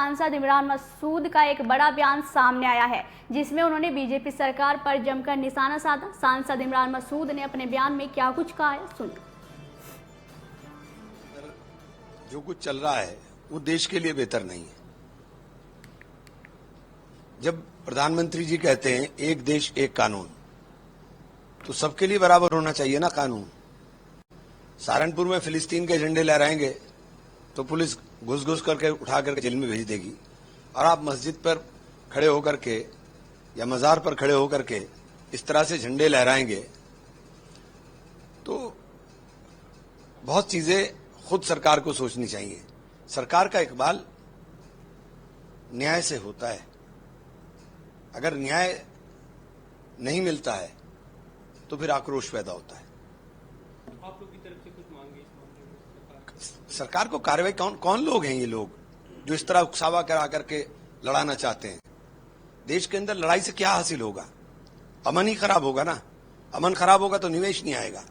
सांसद इमरान मसूद का एक बड़ा बयान सामने आया है, जिसमें उन्होंने बीजेपी सरकार पर जमकर निशाना साधा। सांसद इमरान मसूद ने अपने बयान में क्या कुछ कहा है, सुनिए। जो कुछ चल रहा है वो देश के लिए बेहतर नहीं है। जब प्रधानमंत्री जी कहते हैं एक देश एक कानून, तो सबके लिए बराबर होना चाहिए ना कानून। सहारनपुर में फिलिस्तीन के झंडे लहराएंगे तो पुलिस घुस घुस करके उठा करके जेल में भेज देगी, और आप मस्जिद पर खड़े होकर के या मजार पर खड़े होकर के इस तरह से झंडे लहराएंगे तो बहुत चीजें खुद सरकार को सोचनी चाहिए। सरकार का इकबाल न्याय से होता है। अगर न्याय नहीं मिलता है तो फिर आक्रोश पैदा होता है। आप लोग की तरफ से कुछ मांगे इस मामले में सरकार को कार्रवाई कौन लोग हैं ये लोग जो इस तरह उकसावा करा करके लड़ाना चाहते हैं? देश के अंदर लड़ाई से क्या हासिल होगा? अमन ही खराब होगा ना। अमन खराब होगा तो निवेश नहीं आएगा।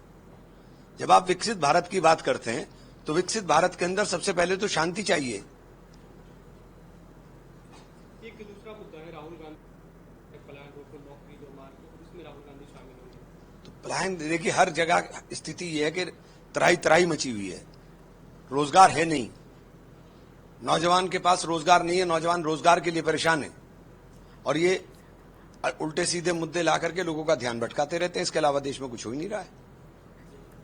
जब आप विकसित भारत की बात करते हैं तो विकसित भारत के अंदर सबसे पहले तो शांति चाहिए। एक दूसरा मुद्दा है राहुल गांधी पलायन रोको नौकरी दो मार्ग, उसमें राहुल गांधी शामिल होंगे। तो पलायन देखिए, हर जगह स्थिति यह है कि तराई तराई मची हुई है, रोजगार है नहीं, नौजवान के पास रोजगार नहीं है, नौजवान रोजगार के लिए परेशान है, और ये उल्टे सीधे मुद्दे ला करके लोगों का ध्यान भटकाते रहते हैं। इसके अलावा देश में कुछ हो ही नहीं रहा है।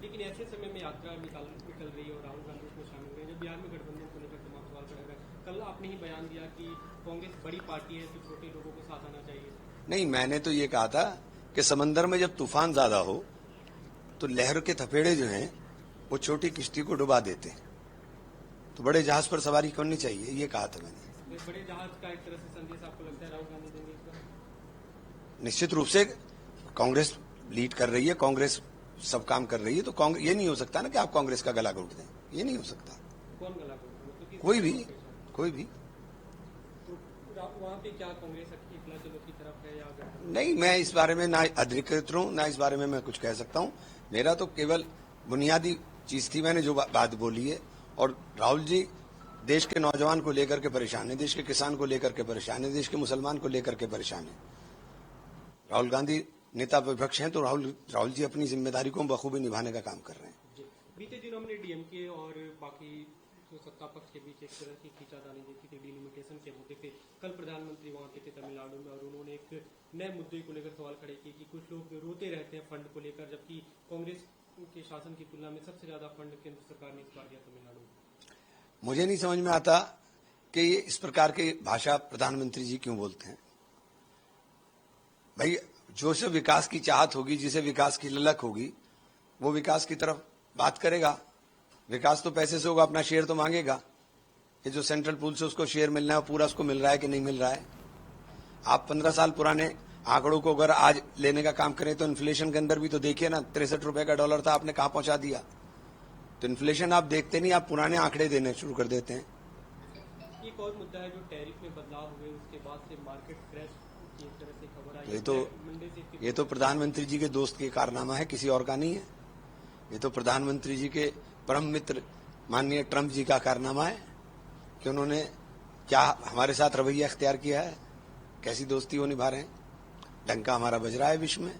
लेकिन ऐसे समय में यात्रा निकल रही है और राहुल गांधी उसमें शामिल हुए, जब बिहार में गठबंधन को लेकर तमाम सवाल खड़े हुए। कल आपने ही बयान दिया कि कांग्रेस बड़ी पार्टी है तो छोटे लोगों को साथ आना चाहिए। नहीं, मैंने तो ये कहा था कि समंदर में जब तूफान ज्यादा हो तो लहर के थपेड़े जो हैं वो छोटी किश्ती को डुबा देते हैं, तो बड़े जहाज पर सवारी करनी चाहिए, ये कहा था मैंने। बड़े जहाज का एक तरह से संदेश आपको लगता है राहुल गांधी देंगे इस पर? निश्चित रूप से कांग्रेस लीड कर रही है, कांग्रेस सब काम कर रही है, तो कांग्रेस ये नहीं हो सकता ना कि आप कांग्रेस का गला घोट दें, ये नहीं हो सकता। कौन गला घोट? कोई भी। तो वहाँ पे क्या कांग्रेस एकला चलो की तरफ है या नहीं, मैं इस बारे में ना अधिकृत हूं, ना इस बारे में मैं कुछ कह सकता हूं। मेरा तो केवल बुनियादी चीज थी, मैंने जो बात बोली है। और राहुल जी देश के नौजवान को लेकर के परेशान है, देश के किसान को लेकर के परेशान है, देश के मुसलमान को लेकर के परेशान है। राहुल गांधी नेता विपक्ष हैं, तो राहुल जी अपनी जिम्मेदारी को बखूबी निभाने का काम कर रहे हैं। बीते दिनों में डीएमके और बाकी जो सत्ता पक्ष के बीच एक तरह की खींचातानी देखी थी डिलिमिटेशन के मुद्दे पे। कल प्रधानमंत्री वहां पे थे तमिलनाडु में, और उन्होंने एक नए मुद्दे को लेकर सवाल खड़े किए कि कुछ लोग रोते रहते हैं फंड को लेकर, जबकि कांग्रेस के शासन की तुलना में सबसे ज्यादा फंड केंद्र सरकार ने इस बार दिया तमिलनाडु में। मुझे नहीं समझ में आता कि ये इस प्रकार की भाषा प्रधानमंत्री जी क्यों बोलते हैं। भाई, जो से विकास की चाहत होगी, जिसे विकास की ललक होगी, वो विकास की तरफ बात करेगा। विकास तो पैसे से होगा, अपना शेयर तो मांगेगा। ये जो सेंट्रल पूल से उसको शेयर मिलना है, पूरा उसको मिल रहा है कि नहीं मिल रहा है? आप 15 साल पुराने आंकड़ों को अगर आज लेने का काम करें तो इन्फ्लेशन के अंदर भी तो देखिए ना, 63 रुपए का डॉलर था, आपने कहां पहुंचा दिया? तो इन्फ्लेशन आप देखते नहीं, आप पुराने आंकड़े देने शुरू कर देते हैं। एक और मुद्दा है जो टैरिफ में बदलाव हुए उसके बाद से मार्केट क्रैश की एक तरह से खबर आई। ये तो प्रधानमंत्री जी के दोस्त के कारनामा है, किसी और का नहीं है। ये तो प्रधानमंत्री जी के परम मित्र माननीय ट्रंप जी का कारनामा है कि उन्होंने क्या हमारे साथ रवैया इख्तियार किया है, कैसी दोस्ती वो निभा रहे हैं। डंका हमारा बज रहा है विश्व में।